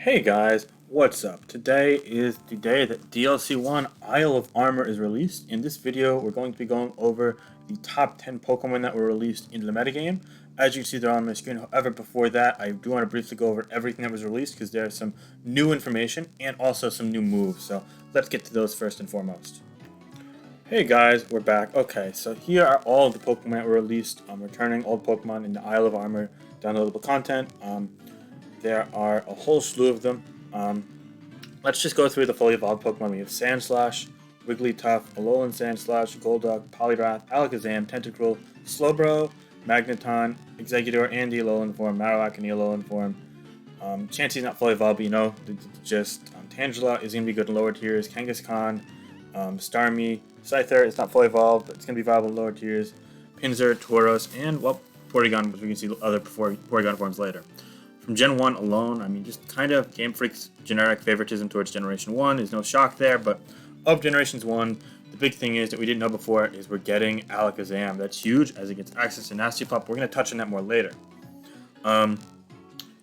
Hey guys, what's up? Today is the day that DLC 1 Isle of Armor is released. In this video, we're going to be going over the top 10 Pokemon that were released into the metagame. As you can see, they're on my screen. However, before that, I do want to briefly go over everything that was released because there's some new information and also some new moves. So let's get to those first and foremost. Hey guys, we're back. Okay, so here are all of the Pokemon that were released. Returning old Pokemon in the Isle of Armor downloadable content. There are a whole slew of them. Let's just go through the fully evolved Pokemon. We have Sandslash, Wigglytuff, Alolan Sandslash, Golduck, Poliwrath, Alakazam, Tentacruel, Slowbro, Magneton, Exeggutor, and the Alolan form, Marowak in the Alolan form. Chancy's not fully evolved, but you know, Tangela is going to be good in lower tiers, Kangaskhan, Starmie, Scyther is not fully evolved, but it's going to be viable in lower tiers, Pinsir, Tauros, and, well, Porygon, which we can see other Porygon forms later. From Gen 1 alone, I mean, just kind of Game Freak's generic favoritism towards Generation 1. There's no shock there, but of Generations 1, the big thing is that we didn't know before is we're getting Alakazam. That's huge as it gets access to Nasty Pup. We're going to touch on that more later. In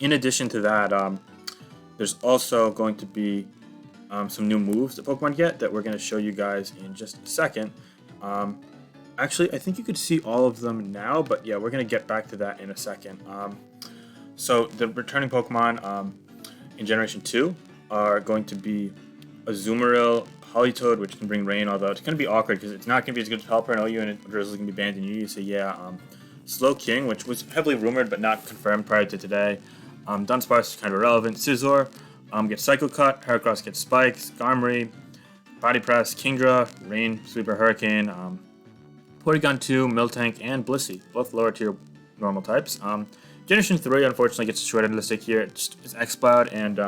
addition to that, there's also going to be some new moves that Pokemon get that we're going to show you guys in just a second. Actually, I think you could see all of them now, but yeah, we're going to get back to that in a second. So the returning Pokemon in Generation 2 are going to be Azumarill, Politoed, which can bring rain, although it's going to be awkward because it's not going to be as good as Pelipper and OU, and Drizzle's going to be banned in UU, so yeah. Slowking, which was heavily rumored but not confirmed prior to today. Dunsparce is kind of irrelevant. Scizor gets Psycho Cut, Heracross gets Spikes, Skarmory, Body Press, Kingdra, Rain, Sweeper, Hurricane, Porygon 2, Miltank, and Blissey, both lower tier normal types. Generation 3 unfortunately gets a short end of the stick here. It's Exploud and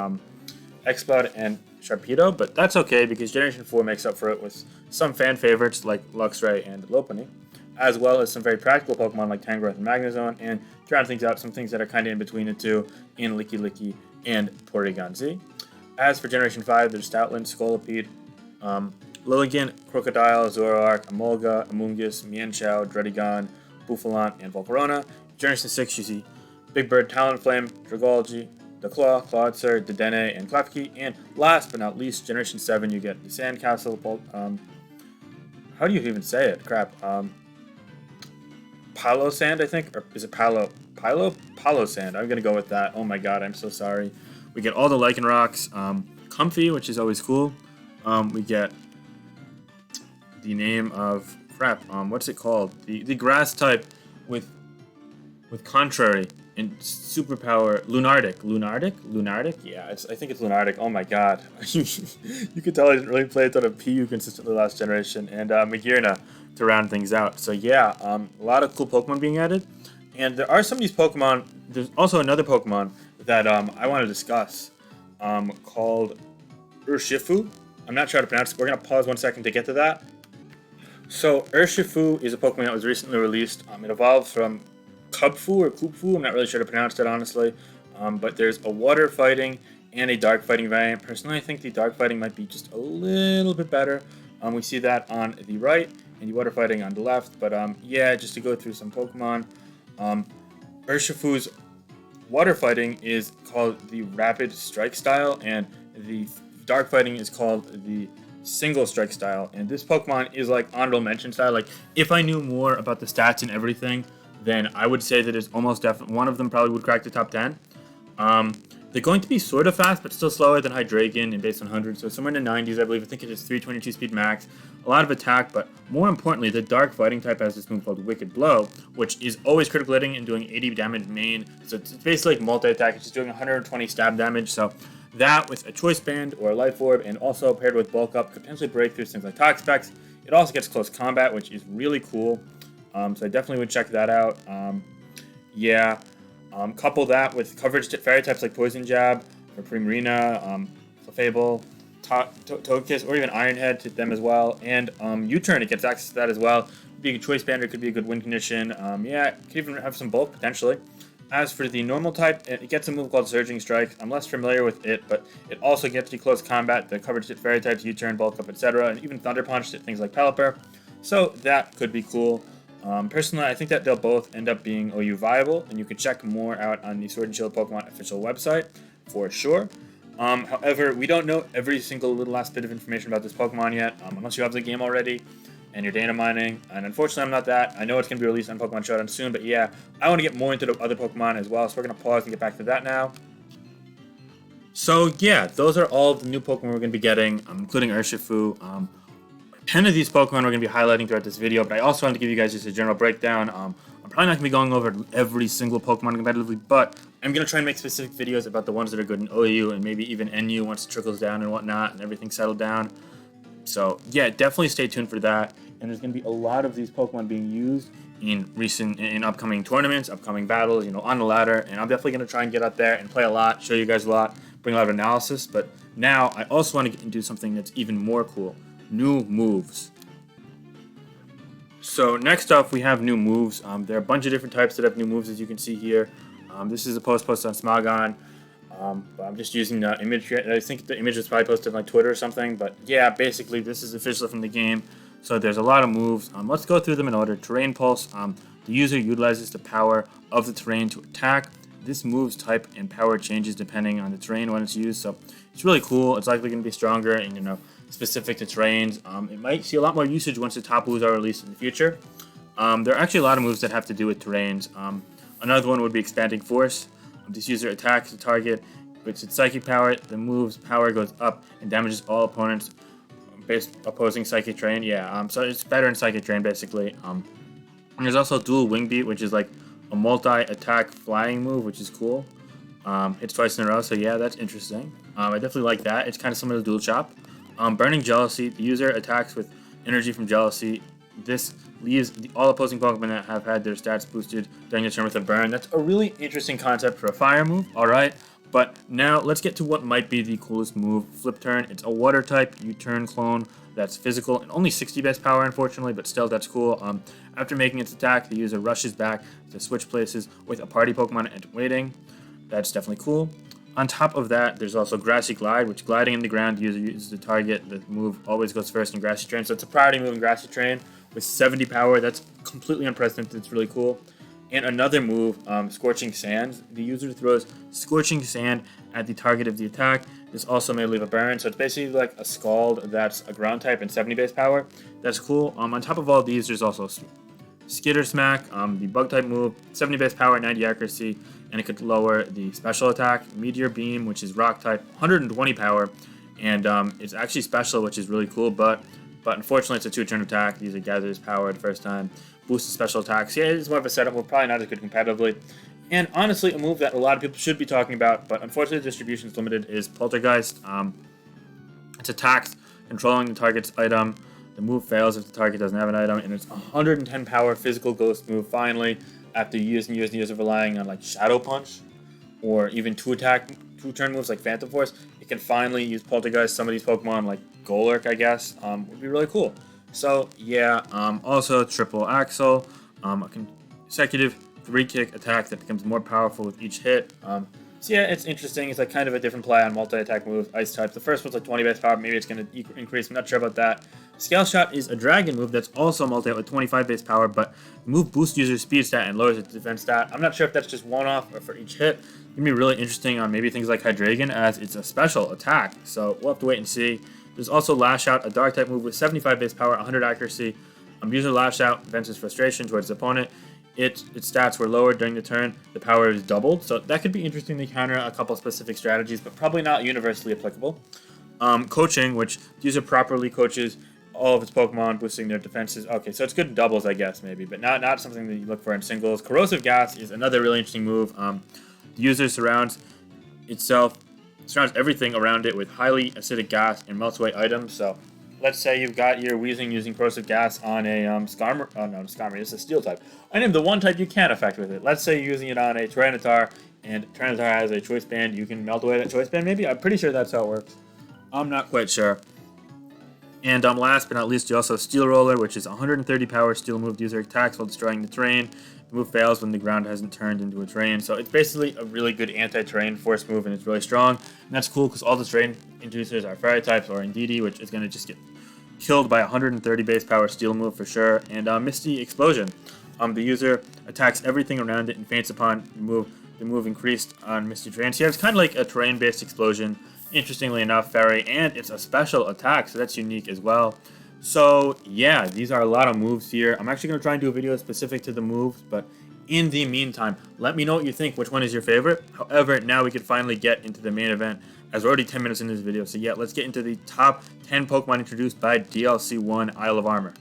Sharpedo, but that's okay because Generation 4 makes up for it with some fan favorites like Luxray and Lopunny, as well as some very practical Pokemon like Tangrowth and Magnezone, and to round things out, some things that are kind of in between the two in Licky and Porygon Z. As for Generation 5, there's Stoutland, Scolipede, Lilligant, Crocodile, Zoroark, Emolga, Amoonguss, Mienshao, Dredigon, Bouffalant, and Volcarona. Generation 6, you see Big Bird, Talonflame, Dragology, Declaw, Clawitzer, Dedenne, and Klefki. And last but not least, Generation 7, you get the Sandcastle, how do you even say it? Crap. Palo Sand, I think? Or is it Palo Sand. I'm going to go with that. Oh my god, I'm so sorry. We get all the Lycanrocks. Comfy, which is always cool. We get the name of... Crap, what's it called? The grass type with Contrary and Superpower. Lunardic? Yeah, I think it's Lunardic. Oh my god. You could tell I didn't really play a ton of PU consistently last generation. And Magearna to round things out. So yeah, a lot of cool Pokemon being added. And there are some of these Pokemon. There's also another Pokemon that I want to discuss called Urshifu. I'm not sure how to pronounce it. We're going to pause 1 second to get to that. So Urshifu is a Pokemon that was recently released. It evolved from Kubfu or Kupfu, I'm not really sure to pronounce it honestly, but there's a water fighting and a dark fighting variant. Personally, I think the dark fighting might be just a little bit better. We see that on the right and the water fighting on the left, but yeah, just to go through some Pokemon. Urshifu's water fighting is called the Rapid Strike style, and the dark fighting is called the Single Strike style, and this Pokemon is like honorable mention style. Like, if I knew more about the stats and everything, then I would say that it's almost definitely one of them probably would crack the top 10. They're going to be sort of fast, but still slower than Hydreigon and based on 100, so somewhere in the 90s, I believe. I think it is 322 speed max, a lot of attack, but more importantly, the dark fighting type has this move called Wicked Blow, which is always critical hitting and doing 80 damage main, so it's basically like multi-attack. It's just doing 120 stab damage, so that with a Choice Band or a Life Orb, and also paired with Bulk Up, could potentially break through things like Toxic Specs. It also gets close combat, which is really cool. So I definitely would check that out. Couple that with coverage fairy types like Poison Jab or Primarina, Clefable, Togekiss, or even Ironhead to them as well. And U-Turn, it gets access to that as well. Could be a Choice Band, or could be a good win condition. It could even have some bulk potentially. As for the normal type, it gets a move called Surging Strike. I'm less familiar with it, but it also gets you close combat, the coverage hit fairy types, U-Turn, Bulk Up, etc., and even Thunder Punch to things like Pelipper. So that could be cool. Personally, I think that they'll both end up being OU viable, and you can check more out on the Sword and Shield Pokemon official website for sure. However, we don't know every single little last bit of information about this Pokemon yet, unless you have the game already and you're data mining. And unfortunately, I'm not that. I know it's going to be released on Pokemon Showdown soon, but yeah, I want to get more into the other Pokemon as well, so we're going to pause and get back to that now. So yeah, those are all of the new Pokemon we're going to be getting, including Urshifu. 10 of these Pokemon we're going to be highlighting throughout this video, but I also wanted to give you guys just a general breakdown. I'm probably not going to be going over every single Pokemon competitively, but I'm going to try and make specific videos about the ones that are good in OU and maybe even NU once it trickles down and whatnot and everything settled down. So yeah, definitely stay tuned for that. And there's going to be a lot of these Pokemon being used in upcoming tournaments, upcoming battles, you know, on the ladder. And I'm definitely going to try and get up there and play a lot, show you guys a lot, bring a lot of analysis. But now I also want to get into something that's even more cool. New moves. So next up we have new moves. There are a bunch of different types that have new moves, as you can see here. This is a post posted on Smogon. But I'm just using the image. I think the image was probably posted on Twitter or something. But yeah, basically this is official from the game. So there's a lot of moves. Let's go through them in order. Terrain Pulse. The user utilizes the power of the terrain to attack. This move's type and power changes depending on the terrain when it's used. So it's really cool. It's likely going to be stronger and, you know, specific to terrains. It might see a lot more usage once the top moves are released in the future. There are actually a lot of moves that have to do with terrains. Another one would be Expanding Force. This user attacks the target with its psychic power. The move's power goes up and damages all opponents based opposing psychic terrain. Yeah, so it's better in psychic terrain basically. And there's also Dual Wing Beat, which is like a multi-attack flying move, which is cool. Hits twice in a row, so yeah, that's interesting. I definitely like that. It's kind of similar to Dual Chop. Burning Jealousy. The user attacks with energy from Jealousy. This leaves all opposing Pokemon that have had their stats boosted during the turn with a burn. That's a really interesting concept for a fire move. Alright, but now let's get to what might be the coolest move. Flip Turn. It's a water type U-turn clone that's physical and only 60 base power, unfortunately, but still that's cool. After making its attack, the user rushes back to switch places with a party Pokemon and waiting. That's definitely cool. On top of that, there's also Grassy Glide, which gliding in the ground, the user uses the target. The move always goes first in Grassy Terrain, so it's a priority move in Grassy Terrain with 70 power. That's completely unprecedented. It's really cool. And another move, Scorching Sands. The user throws Scorching Sand at the target of the attack. This also may leave a burn, so it's basically like a Scald that's a ground type and 70 base power. That's cool. On top of all these, there's also Skitter Smack, the bug type move, 70 base power, 90 accuracy, and it could lower the special attack. Meteor Beam, which is rock type, 120 power, and it's actually special, which is really cool, but unfortunately it's a 2-turn attack. These are gathers power the first time. Boosts special attacks. Yeah, it's more of a setup move, probably not as good competitively. And honestly, a move that a lot of people should be talking about, but unfortunately the distribution is limited, is Poltergeist. It's attacks controlling the target's item. The move fails if the target doesn't have an item, and it's 110 power physical ghost move. Finally, after years and years and years of relying on like Shadow Punch or even 2-turn moves like Phantom Force, it can finally use Poltergeist. Some of these Pokemon like Golurk, I guess, would be really cool. So yeah, also Triple Axle, a consecutive 3-kick attack that becomes more powerful with each hit. So yeah, it's interesting. It's like kind of a different play on multi-attack moves, ice types. The first one's like 20 base power. Maybe it's going to increase. I'm not sure about that. Scale Shot is a dragon move that's also multi with 25 base power, but the move boosts user's speed stat and lowers its defense stat. I'm not sure if that's just one-off or for each hit. It's going to be really interesting on maybe things like Hydreigon, as it's a special attack. So we'll have to wait and see. There's also Lash Out, a dark type move with 75 base power, 100 accuracy. User Lash Out vents its frustration towards the opponent. Its stats were lowered during the turn. The power is doubled, so that could be interesting to counter a couple specific strategies, but probably not universally applicable. Coaching, which the user properly coaches all of its Pokemon, boosting their defenses. Okay, so it's good in doubles, I guess, maybe, but not something that you look for in singles. Corrosive Gas is another really interesting move. The user surrounds everything around it with highly acidic gas and melts away items. So let's say you've got your Weezing using corrosive gas on a Skarmory. Oh no, Skarmory, it's a steel type. I named the one type you can affect with it. Let's say you're using it on a Tyranitar, and Tyranitar has a choice band. You can melt away that choice band, maybe? I'm pretty sure that's how it works. I'm not quite sure. And last but not least, you also have Steel Roller, which is 130 power steel move. The user attacks while destroying the terrain. The move fails when the ground hasn't turned into a terrain. So it's basically a really good anti-terrain force move, and it's really strong. And that's cool because all the terrain inducers are fairy types or Indeedee, which is going to just get killed by 130 base power steel move for sure. And Misty Explosion. The user attacks everything around it and faints upon the move. The move increased on Misty Terrain. So yeah, it's kind of like a terrain-based explosion. interestingly enough, Fairy, and it's a special attack, so that's unique as well. So yeah, these are a lot of moves here. I'm actually going to try and do a video specific to the moves, but in the meantime, let me know what you think, which one is your favorite. However, now we can finally get into the main event, as we're already 10 minutes into this video. So yeah, let's get into the top 10 Pokemon introduced by DLC 1 Isle of Armor.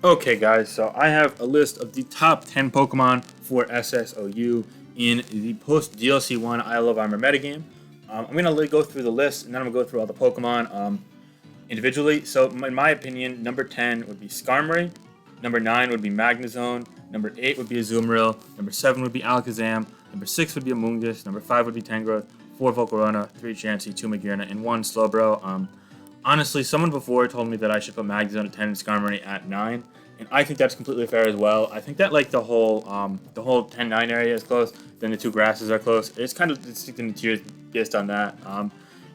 Okay guys, so I have a list of the top 10 Pokemon for SSOU in the post-DLC 1 Isle of Armor metagame. I'm going to go through the list, and then I'm going to go through all the Pokemon individually. So in my opinion, number 10 would be Skarmory, number 9 would be Magnezone, number 8 would be Azumarill, number 7 would be Alakazam, number 6 would be Amoonguss, number 5 would be Tangrowth, 4 Volcarona, 3 Chancy, 2 Mucuna, and 1 Slowbro. Honestly, someone before told me that I should put Magnezone at 10 and Skarmory at 9, and I think that's completely fair as well. I think that like the whole 10-9 area is close, then the 2 grasses are close. It's kind of distinct in the tiers based on that.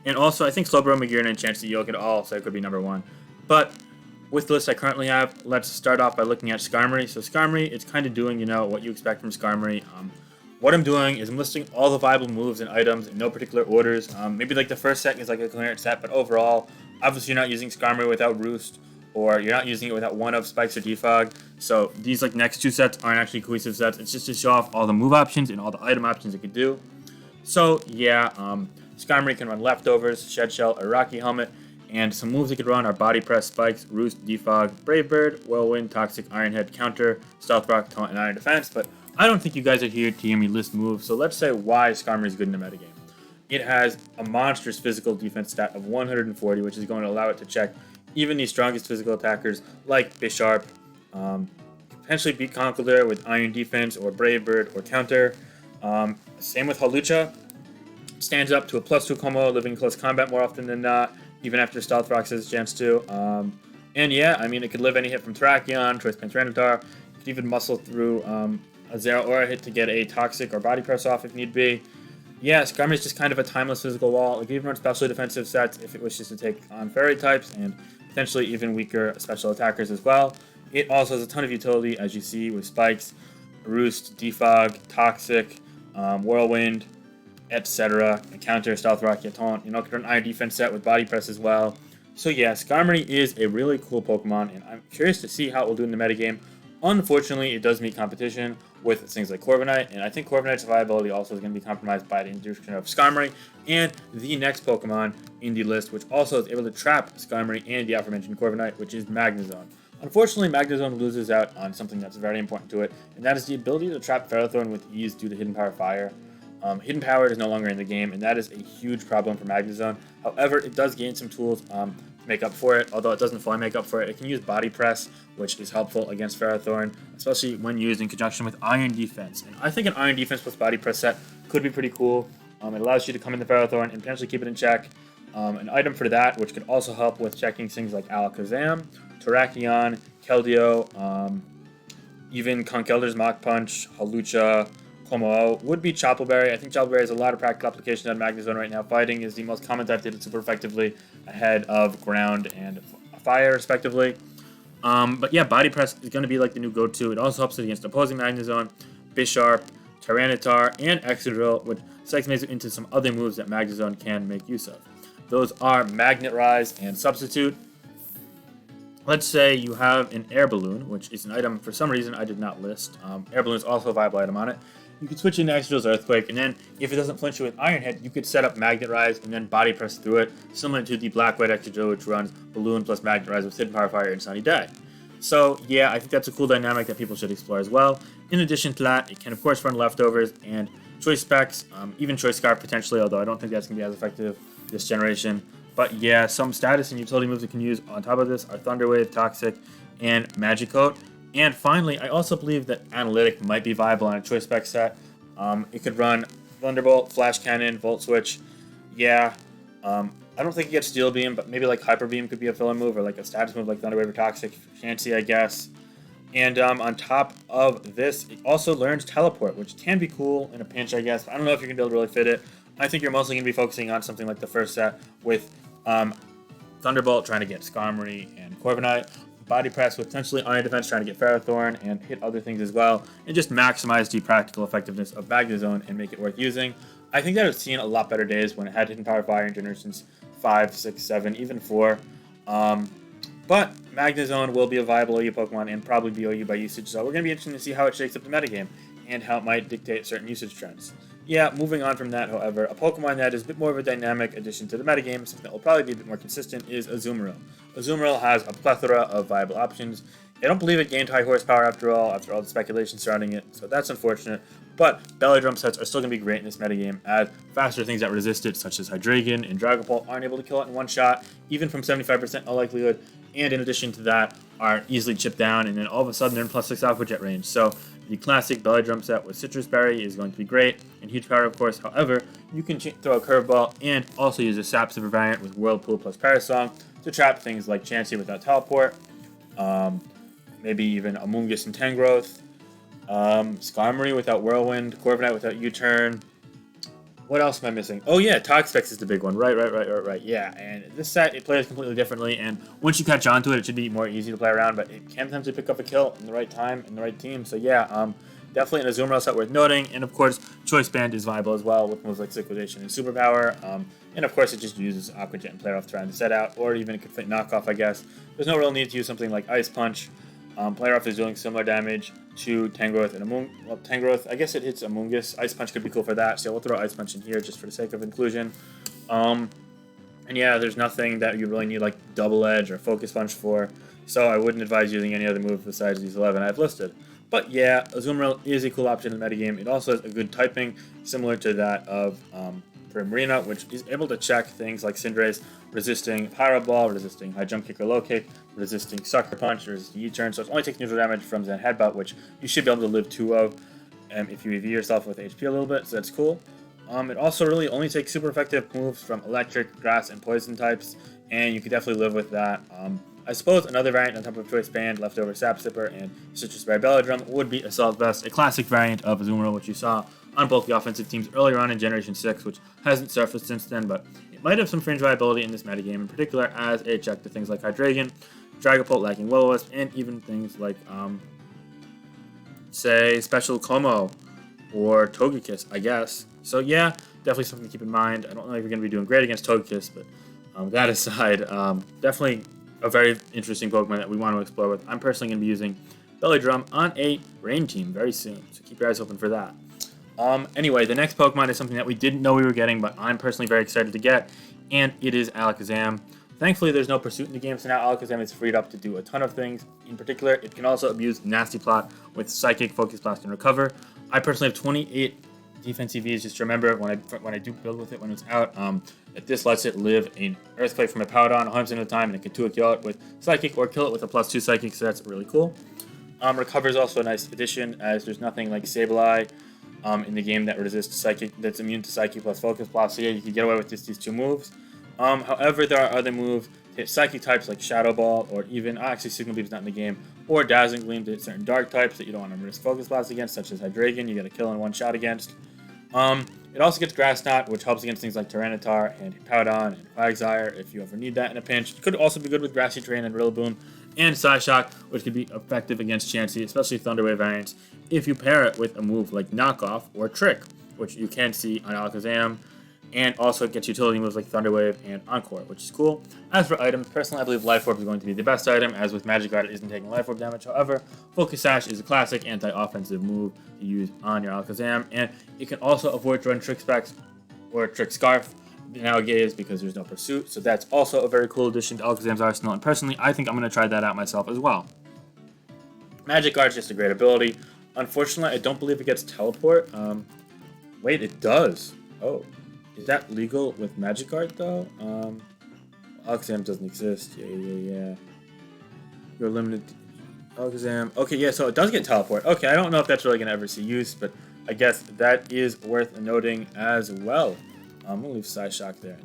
And also, I think Slowbro, Mucuna, and Chancy you could all say could be number 1. But with the list I currently have, let's start off by looking at Skarmory. So Skarmory, it's kind of doing, what you expect from Skarmory. What I'm doing is I'm listing all the viable moves and items in no particular orders. Maybe like the first set is like a clearance set, but overall, obviously you're not using Skarmory without Roost, or you're not using it without one of Spikes or Defog. So these like next 2 sets aren't actually cohesive sets. It's just to show off all the move options and all the item options it could do. So yeah, Skarmory can run Leftovers, Shed Shell, or Rocky Helmet, and some moves it could run are Body Press, Spikes, Roost, Defog, Brave Bird, Whirlwind, Toxic, Iron Head, Counter, Stealth Rock, Taunt, and Iron Defense. But I don't think you guys are here to hear me list moves, so let's say why Skarmory is good in the metagame. It has a monstrous physical defense stat of 140, which is going to allow it to check even the strongest physical attackers like Bisharp, potentially beat Conkeldurr with Iron Defense or Brave Bird or Counter. Same with Hawlucha. Stands up to a +2 combo, living close combat more often than not, even after Stealth Rock has a chance to. And yeah, I mean, it could live any hit from Terrakion, Choice Pants Tyranitar. It could even muscle through a Zero Aura hit to get a Toxic or Body Press off if need be. Yeah, Skarmory is just kind of a timeless physical wall. It can even run specially defensive sets if it wishes to take on Fairy types, and potentially even weaker special attackers as well. It also has a ton of utility, as you see, with Spikes, Roost, Defog, Toxic, Whirlwind, etc. And Counter, Stealth Rock, Taunt. It can run Iron Defense set with Body Press as well. So yeah, Skarmory is a really cool Pokemon, and I'm curious to see how it will do in the metagame. Unfortunately, it does meet competition with things like Corviknight, and I think Corviknight's viability also is going to be compromised by the introduction of Skarmory and the next Pokemon in the list, which also is able to trap Skarmory and the aforementioned Corviknight, which is Magnezone. Unfortunately, Magnezone loses out on something that's very important to it, and that is the ability to trap Ferrothorn with ease due to Hidden Power Fire. Hidden Power is no longer in the game, and that is a huge problem for Magnezone. However, it does gain some tools to make up for it, although it doesn't fully make up for it. It can use Body Press, which is helpful against Ferrothorn, especially when used in conjunction with Iron Defense. And I think an Iron Defense plus Body Press set could be pretty cool. It allows you to come into Ferrothorn and potentially keep it in check. An item for that, which could also help with checking things like Alakazam, Terrakion, Keldeo, even Conkeldurr's Mach Punch, Hawlucha, Como would be Choppleberry. I think Choppleberry has a lot of practical application on Magnezone right now. Fighting is the most common type, did it super effectively ahead of Ground and Fire, respectively. But yeah, Body Press is going to be like the new go-to. It also helps it against opposing Magnezone, Bisharp, Tyranitar, and Excadrill, which segments it into some other moves that Magnezone can make use of. Those are Magnet Rise and Substitute. Let's say you have an Air Balloon, which is an item for some reason I did not list. Air Balloon is also a viable item on it. You could switch into Excadrill's Earthquake, and then if it doesn't flinch you with Iron Head, you could set up Magnet Rise and then Body Press through it, similar to the Black-White Excadrill, which runs Balloon plus Magnet Rise with Hidden Power Fire and Sunny Day. So yeah, I think that's a cool dynamic that people should explore as well. In addition to that, it can of course run Leftovers and Choice Specs, even Choice Scarf potentially, although I don't think that's going to be as effective this generation. But yeah, some status and utility moves it can use on top of this are Thunder Wave, Toxic, and Magicoat. And finally, I also believe that Analytic might be viable on a Choice Spec set. It could run Thunderbolt, Flash Cannon, Volt Switch. Yeah, I don't think it gets Steel Beam, but maybe like Hyper Beam could be a filler move, or like a status move like Thunder Wave or Toxic, Chancy, I guess. And on top of this, it also learns Teleport, which can be cool in a pinch, I guess. I don't know if you're going to be able to really fit it. I think you're mostly going to be focusing on something like the first set with Thunderbolt trying to get Skarmory and Corviknight, Body Press with potentially Iron Defense trying to get Ferrothorn and hit other things as well, and just maximize the practical effectiveness of Magnezone and make it worth using. I think that I've seen a lot better days when it had hidden power fire in generations 5, 6, 7, even 4. But Magnezone will be a viable OU Pokemon and probably be OU by usage, so we're going to be interested to see how it shakes up the metagame and how it might dictate certain usage trends. Yeah, moving on from that, however, a Pokemon that is a bit more of a dynamic addition to the metagame, something that will probably be a bit more consistent, is Azumarill. Azumarill has a plethora of viable options. I don't believe it gained high horsepower after all the speculation surrounding it, so that's unfortunate. But Belly Drum sets are still going to be great in this metagame, as faster things that resist it, such as Hydreigon and Dragapult, aren't able to kill it in one shot, even from 75% all likelihood, and in addition to that, are easily chipped down, and then all of a sudden they're in +6 Alpha Jet range. So the classic Belly Drum set with Citrus Berry is going to be great, and huge power, of course. However, you can throw a Curveball and also use a Sap Sipper variant with Whirlpool plus Parasong to trap things like Chancy without Teleport, maybe even Amoonguss and Tangrowth, Skarmory without Whirlwind, Corviknight without U-Turn. What else am I missing? Oh yeah, Toxapex is the big one. Right. Yeah, and this set, it plays completely differently, and once you catch on to it, it should be more easy to play around, but it can potentially pick up a kill in the right time, in the right team. So yeah, definitely an Azumarill set worth noting, and of course, Choice Band is viable as well with moves like Liquidation and Superpower, and of course, it just uses Aqua Jet and Player Off to round the set out, or even it could fit Knockoff, I guess. There's no real need to use something like Ice Punch. Player Off is doing similar damage to Tangrowth and Tangrowth, I guess it hits Amoonguss. Ice Punch could be cool for that, so we'll throw Ice Punch in here just for the sake of inclusion. And yeah, there's nothing that you really need like Double Edge or Focus Punch for, so I wouldn't advise using any other move besides these 11 I've listed. But yeah, Azumarill is a cool option in the metagame. It also has a good typing, similar to that of Marina, which is able to check things like Cinderace, resisting Pyro Ball, resisting High Jump Kick or Low Kick, resisting Sucker Punch, resisting U-Turn, so it only takes neutral damage from Zen Headbutt, which you should be able to live 2 of if you EV yourself with HP a little bit, so that's cool. It also really only takes super effective moves from Electric, Grass, and Poison types, and you could definitely live with that. I suppose another variant on top of Choice Band, Leftover Sap Sipper, and Citrus Berry Belly Drum would be Assault Vest, a classic variant of Azumarill, which you saw on both the offensive teams earlier on in Generation 6, which hasn't surfaced since then, but it might have some fringe viability in this metagame, in particular as a check to things like Hydreigon, Dragapult lacking Will-O-Wisp, and even things like, say, Special Como or Togekiss, I guess. So yeah, definitely something to keep in mind. I don't know if you're going to be doing great against Togekiss, but that aside, definitely a very interesting Pokemon that we want to explore with. I'm personally going to be using Belly Drum on a Rain team very soon, so keep your eyes open for that. Anyway, the next Pokemon is something that we didn't know we were getting, but I'm personally very excited to get, and it is Alakazam. Thankfully, there's no pursuit in the game, so now Alakazam is freed up to do a ton of things. In particular, it can also abuse Nasty Plot with Psychic, Focus Blast, and Recover. I personally have 28 defense EVs, just to remember when I do build with it when it's out, that this lets it live an Earthquake from a Powdon 100% of the time, and it can 2 kill it with Psychic or kill it with a +2 Psychic, so that's really cool. Recover is also a nice addition, as there's nothing like Sableye in the game that resists Psychic, that's immune to Psychic plus Focus Blast, so yeah, you can get away with just these 2 moves. However, there are other moves to hit Psychic types like Shadow Ball, or even, actually Signal Beam's not in the game, or Dazzling Gleam to hit certain Dark types that you don't want to risk Focus Blast against, such as Hydreigon, you get a kill in 1 shot against. It also gets Grass Knot, which helps against things like Tyranitar and Powdon and Quagsire if you ever need that in a pinch. It could also be good with Grassy Terrain and Rillaboom, and Psyshock, which could be effective against Chansey, especially Thunder Wave variants, if you pair it with a move like Knockoff or Trick, which you can see on Alakazam, and also it gets utility moves like Thunder Wave and Encore, which is cool. As for items, personally I believe Life Orb is going to be the best item, as with Magic Guard it isn't taking Life Orb damage. However, Focus Sash is a classic anti-offensive move to use on your Alakazam, and it can also avoid throwing Trick Specs or Trick Scarf nowadays because there's no pursuit, so that's also a very cool addition to Alakazam's arsenal, and personally I think I'm going to try that out myself as well. Magic Guard is just a great ability. Unfortunately, I don't believe it gets Teleport. Wait, it does. Oh, is that legal with Magic Guard though? Alakazam doesn't exist. Yeah. You're limited to Alakazam. Okay, yeah, so it does get Teleport. Okay, I don't know if that's really going to ever see use, but I guess that is worth noting as well. I'm going to leave Psyshock there.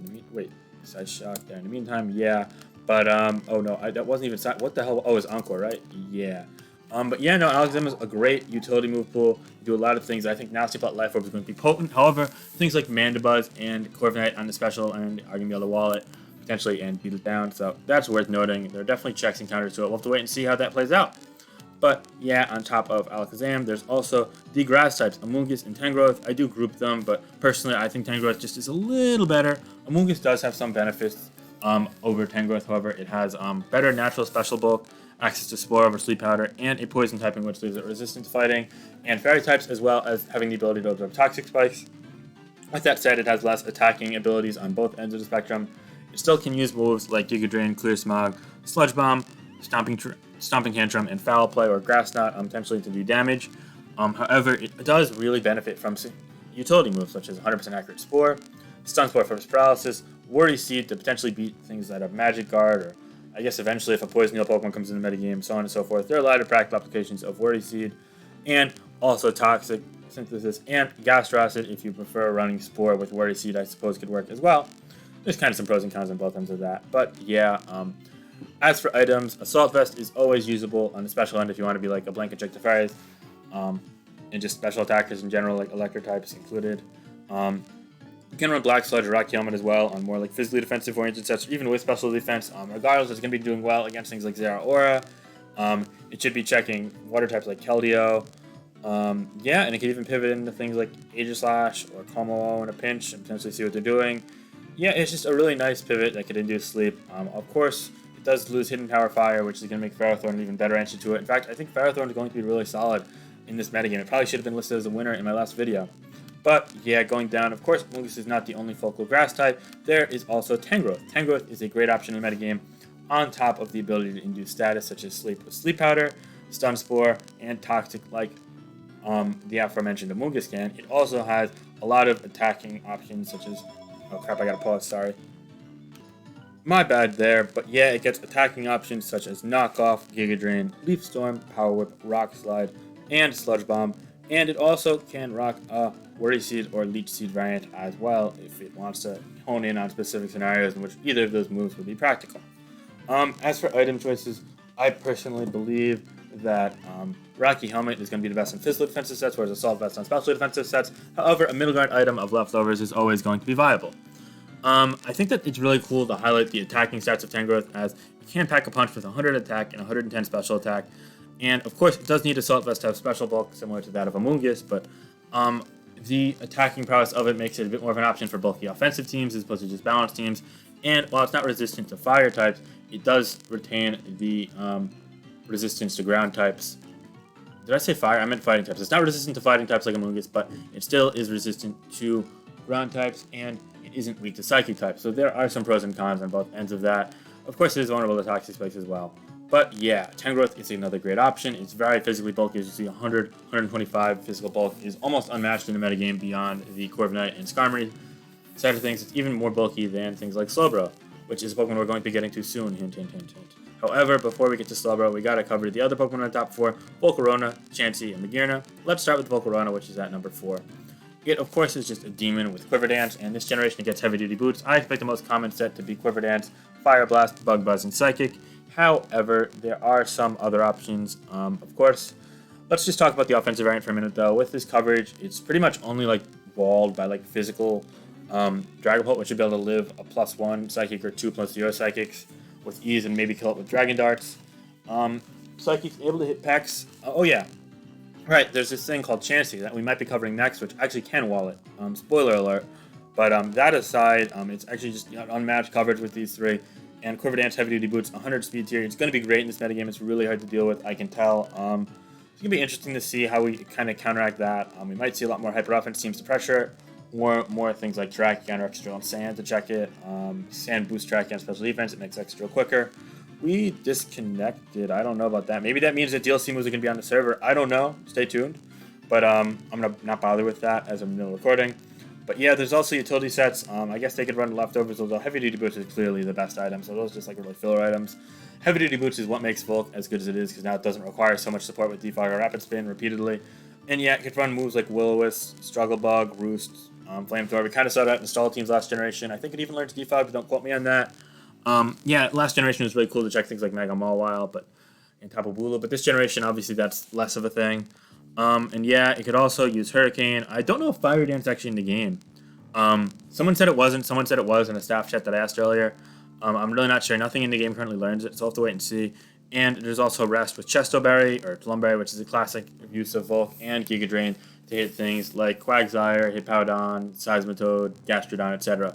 Psyshock there. In the meantime, yeah. But, oh no, that wasn't even what the hell? Oh, it's Encore, right? Yeah. But yeah, no, Alakazam is a great utility move pool. You do a lot of things. I think Nasty Plot Life Orb is going to be potent. However, things like Mandibuzz and Corviknight on the special end are going to be able to wall it, potentially, and beat it down. So that's worth noting. There are definitely checks and counters to it. We'll have to wait and see how that plays out. But yeah, on top of Alakazam, there's also the grass types, Amoonguss and Tangrowth. I do group them, but personally, I think Tangrowth just is a little better. Amoonguss does have some benefits over Tangrowth, however, it has better natural special bulk, access to Spore over Sleep Powder, and a poison typing which leaves it resistant to fighting, and fairy types, as well as having the ability to absorb toxic spikes. With that said, it has less attacking abilities on both ends of the spectrum. It still can use moves like Giga Drain, Clear Smog, Sludge Bomb, Stomping Tantrum, and Foul Play or Grass Knot potentially to do damage. However, it does really benefit from utility moves such as 100% Accurate Spore, Stun Spore for Paralysis, Worry Seed to potentially beat things that have Magic Guard, or I guess eventually if a Poison Heal Pokemon comes in the metagame, so on and so forth. There are a lot of practical applications of Worry Seed, and also Toxic Synthesis and Gastrocid if you prefer running Spore with Worry Seed, I suppose could work as well. There's kind of some pros and cons on both ends of that, but yeah. As for items, Assault Vest is always usable on the special end if you want to be like a Blanket Check to Fairies, and just special attackers in general, like Electro types included. You can run Black Sludge or Rocky Helmet as well on more like physically defensive oriented sets, or even with special defense. Regardless, it's going to be doing well against things like Zeraora. It should be checking water types like Keldeo. Yeah, and it can even pivot into things like Aegislash or Como in a pinch and potentially see what they're doing. Yeah, it's just a really nice pivot that could induce sleep. Of course, it does lose Hidden Power Fire, which is going to make Ferrothorn an even better answer to it. In fact, I think Ferrothorn is going to be really solid in this metagame. It probably should have been listed as a winner in my last video. But yeah, going down, of course, Amoonguss is not the only focal grass type. There is also Tangrowth. Tangrowth is a great option in the metagame on top of the ability to induce status such as Sleep with Sleep Powder, Stun Spore, and Toxic like the aforementioned Amoonguss can. It also has a lot of attacking options such as... Oh crap, I gotta pause, sorry. My bad there, but yeah, it gets attacking options such as Knock Off, Giga Drain, Leaf Storm, Power Whip, Rock Slide, and Sludge Bomb. And it also can rock a Worry Seed or Leech Seed variant as well if it wants to hone in on specific scenarios in which either of those moves would be practical. As for item choices, I personally believe that Rocky Helmet is going to be the best in physical defensive sets, whereas Assault Vest on special defensive sets. However, a middle guard item of leftovers is always going to be viable. I think that it's really cool to highlight the attacking stats of Tangrowth, as you can pack a punch with 100 attack and 110 special attack. And of course, it does need Assault Vest to have special bulk similar to that of Amoonguss, but the attacking prowess of it makes it a bit more of an option for both the offensive teams as opposed to just balanced teams. And while it's not resistant to fire types, it does retain the resistance to ground types. Did I say fire? I meant fighting types. It's not resistant to fighting types like Amoonguss, but it still is resistant to ground types, and it isn't weak to psychic types. So there are some pros and cons on both ends of that. Of course, it is vulnerable to toxic spikes as well. But yeah, Tangrowth is another great option. It's very physically bulky. As you see, 100, 125 physical bulk is almost unmatched in the metagame beyond the Corviknight and Skarmory side of things. It's even more bulky than things like Slowbro, which is a Pokemon we're going to be getting to soon. Hint, hint, hint, hint. However, before we get to Slowbro, we gotta cover the other Pokemon on the top 4, Volcarona, Chancy, and Mucuna. Let's start with Volcarona, which is at number 4. It, of course, is just a demon with Quiver Dance, and this generation it gets heavy-duty boots. I expect the most common set to be Quiver Dance, Fire Blast, Bug Buzz, and Psychic. However, there are some other options, of course. Let's just talk about the offensive variant for a minute, though. With this coverage, it's pretty much only, like, walled by, like, physical Dragapult, which should be able to live a +1 Psychic or 2 +0 Psychics with ease and maybe kill it with Dragon Darts. Psychic's able to hit Pex. Oh, yeah. Right, there's this thing called Chancy that we might be covering next, which actually can wall it. Spoiler alert. But that aside, it's actually just unmatched coverage with these three. And Quiver Dance, Heavy Duty Boots, 100 speed tier. It's going to be great in this metagame. It's really hard to deal with, I can tell. It's going to be interesting to see how we kind of counteract that. We might see a lot more hyper offense teams to pressure it. More things like Tracheon or Extra on Sand to check it. Sand boosts Tracheon special defense. It makes Extra quicker. We disconnected. I don't know about that. Maybe that means that DLC moves are going to be on the server. I don't know. Stay tuned. But I'm going to not bother with that as I'm still recording. But yeah, there's also utility sets. I guess they could run leftovers, although Heavy Duty Boots is clearly the best item, so those are just like really filler items. Heavy Duty Boots is what makes Volk as good as it is, because now it doesn't require so much support with Defog or Rapid Spin repeatedly. And yeah, it could run moves like Will-O-Wisp, Struggle Bug, Roost, Flamethrower. We kind of saw that in Stall Teams last generation. I think it even learns Defog, but don't quote me on that. Yeah, last generation was really cool to check things like Mega Mawile, and Tapu Bulu, but this generation, obviously, that's less of a thing. And yeah, it could also use Hurricane. I don't know if Fire Dance is actually in the game. Someone said it wasn't. Someone said it was in a staff chat that I asked earlier. I'm really not sure. Nothing in the game currently learns it, so I'll have to wait and see. And there's also Rest with Chesto Berry, or Plumberry, which is a classic use of Volk and Giga Drain to hit things like Quagsire, Hippowdon, Seismitoad, Gastrodon, etc.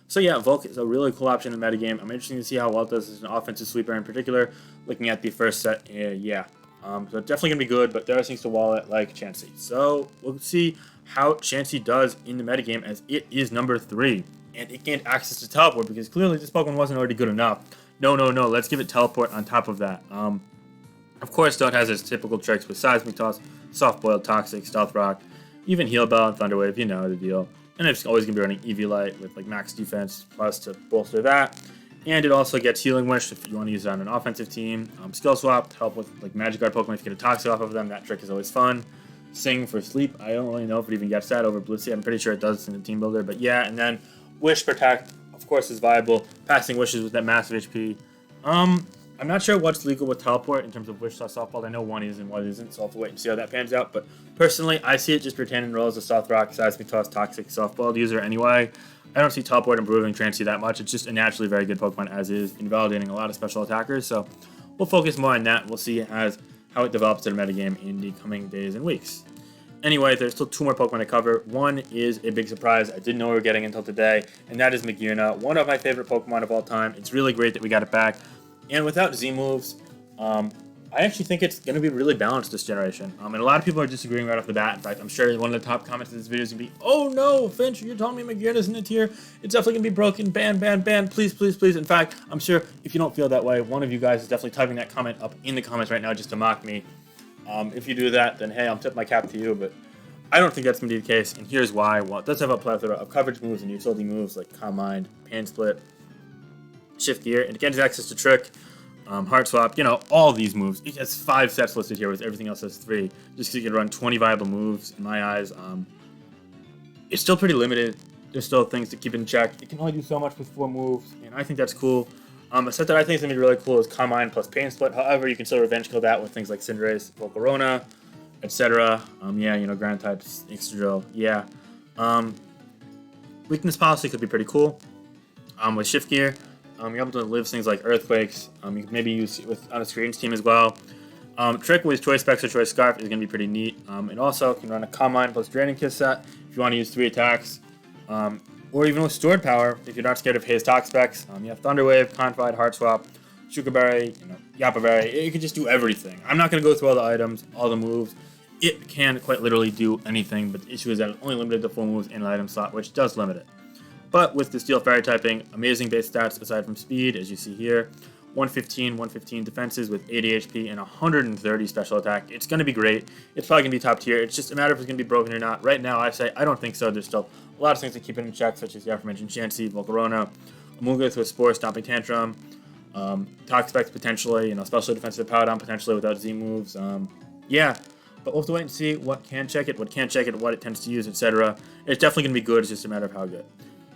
So yeah, Volk is a really cool option in the metagame. I'm interested to see how well it does as an offensive sweeper in particular, looking at the first set, so it's definitely going to be good, but there are things to wall it like Chancy. So we'll see how Chancy does in the metagame, as it is number 3. And it gained access to Teleport because clearly this Pokemon wasn't already good enough. No, let's give it Teleport on top of that. Of course, though, it has its typical tricks with Seismic Toss, Soft Boiled, Toxic, Stealth Rock, even Heal Bell and Thunder Wave, you know the deal. And it's always going to be running Eviolite with like max defense plus to bolster that. And it also gets Healing Wish if you want to use it on an offensive team. Skill Swap to help with like Magic Guard Pokemon if you get a Toxic off of them. That trick is always fun. Sing for Sleep. I don't really know if it even gets that over Blissey. I'm pretty sure it does in the Team Builder. But yeah, and then Wish Protect, of course, is viable. Passing Wishes with that massive HP. I'm not sure what's legal with Teleport in terms of Wish Toss Softball. I know one is and one isn't, so I'll have to wait and see how that pans out. But personally, I see it just pretending role as a Soft Rock, Seismic Toss, Toxic, Softball user anyway. I don't see Teleport improving Chancy that much. It's just a naturally very good Pokemon as is, invalidating a lot of special attackers. So we'll focus more on that. We'll see how it develops in the metagame in the coming days and weeks. Anyway, there's still 2 more Pokemon to cover. One is a big surprise I didn't know we were getting until today, and that is Mucuna, one of my favorite Pokemon of all time. It's really great that we got it back. And without Z moves, I actually think it's going to be really balanced this generation. And a lot of people are disagreeing right off the bat. In fact, I'm sure one of the top comments of this video is going to be, "Oh no, Finch, you're telling me Magnezone in a tier? It's definitely going to be broken. Ban, please, please, please." In fact, I'm sure if you don't feel that way, one of you guys is definitely typing that comment up in the comments right now just to mock me. If you do that, then hey, I'll tip my cap to you, but I don't think that's going to be the case, and here's why. Well, it does have a plethora of coverage moves and utility moves like Calm Mind, Pan Split, Shift Gear, and it gets access to Trick, Heart Swap, all these moves. It has 5 sets listed here, with everything else has 3. Just because you can run 20 viable moves, in my eyes. It's still pretty limited. There's still things to keep in check. It can only do so much with 4 moves, and I think that's cool. A set that I think is going to be really cool is Calm Mind plus Pain Split. However, you can still Revenge Kill that with things like Cinderace, Volcarona, etc. Ground types, Excadrill, Weakness Policy could be pretty cool. With Shift Gear, you're able to live things like Earthquakes. You can maybe use it on a Strange team as well. Trick with Choice Specs or Choice Scarf is going to be pretty neat. It also can run a Calm Mind plus Draining Kiss set if you want to use 3 attacks. Or even with Stored Power, if you're not scared of his Talk Specs. You have Thunder Wave, Confide, Heart Swap, Shuka Berry, Yappa Berry. It can just do everything. I'm not going to go through all the items, all the moves. It can quite literally do anything, but the issue is that it's only limited to 4 moves in an item slot, which does limit it. But with the Steel Fairy typing, amazing base stats aside from speed, as you see here. 115 defenses with 80 HP and 130 special attack. It's going to be great. It's probably going to be top tier. It's just a matter of if it's going to be broken or not. Right now, I say I don't think so. There's still a lot of things to keep in check, such as the aforementioned Chancy, Volcarona, Amoonguss with Spore, Stomping Tantrum, Toxic Specs potentially, special defensive Powdon potentially without Z moves. But we'll have to wait and see what can check it, what can't check it, what it tends to use, etc. It's definitely going to be good. It's just a matter of how good.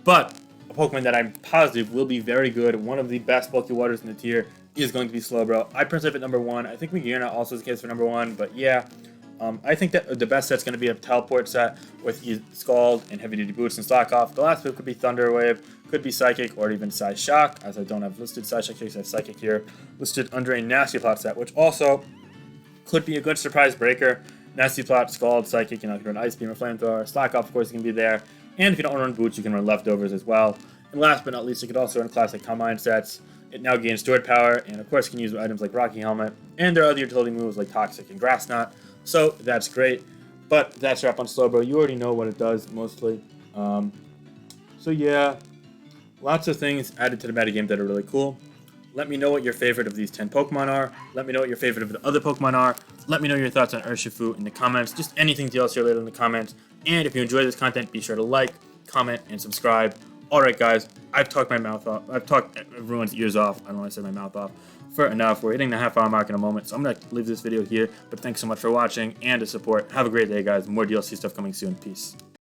But a Pokemon that I'm positive will be very good, one of the best bulky waters in the tier, is going to be Slowbro. I personally have it number 1. I think Mucuna also is the case for number 1, but I think that the best set's going to be a Teleport set with Scald and Heavy Duty Boots and Slack Off. The last move could be Thunder Wave, could be Psychic, or even Psy Shock, as I don't have listed Psy Shock here, I have Psychic here, listed under a Nasty Plot set, which also could be a good surprise breaker. Nasty Plot, Scald, Psychic, you can run Ice Beam or Flamethrower. Slack Off, of course, can be there. And if you don't want to run Boots, you can run Leftovers as well. And last but not least, you could also run classic Calm Mind sets. It now gains Stored Power, and of course can use items like Rocky Helmet. And there are other utility moves like Toxic and Grass Knot. So that's great. But that's a wrap on Slowbro. You already know what it does, mostly. Lots of things added to the metagame that are really cool. Let me know what your favorite of these 10 Pokemon are. Let me know what your favorite of the other Pokemon are. Let me know your thoughts on Urshifu in the comments. Just anything DLC related in the comments. And if you enjoy this content, be sure to like, comment, and subscribe. Alright guys, I've talked my mouth off. I've talked everyone's ears off. I don't want to say my mouth off for enough. We're hitting the half-hour mark in a moment, so I'm going to leave this video here. But thanks so much for watching and the support. Have a great day, guys. More DLC stuff coming soon. Peace.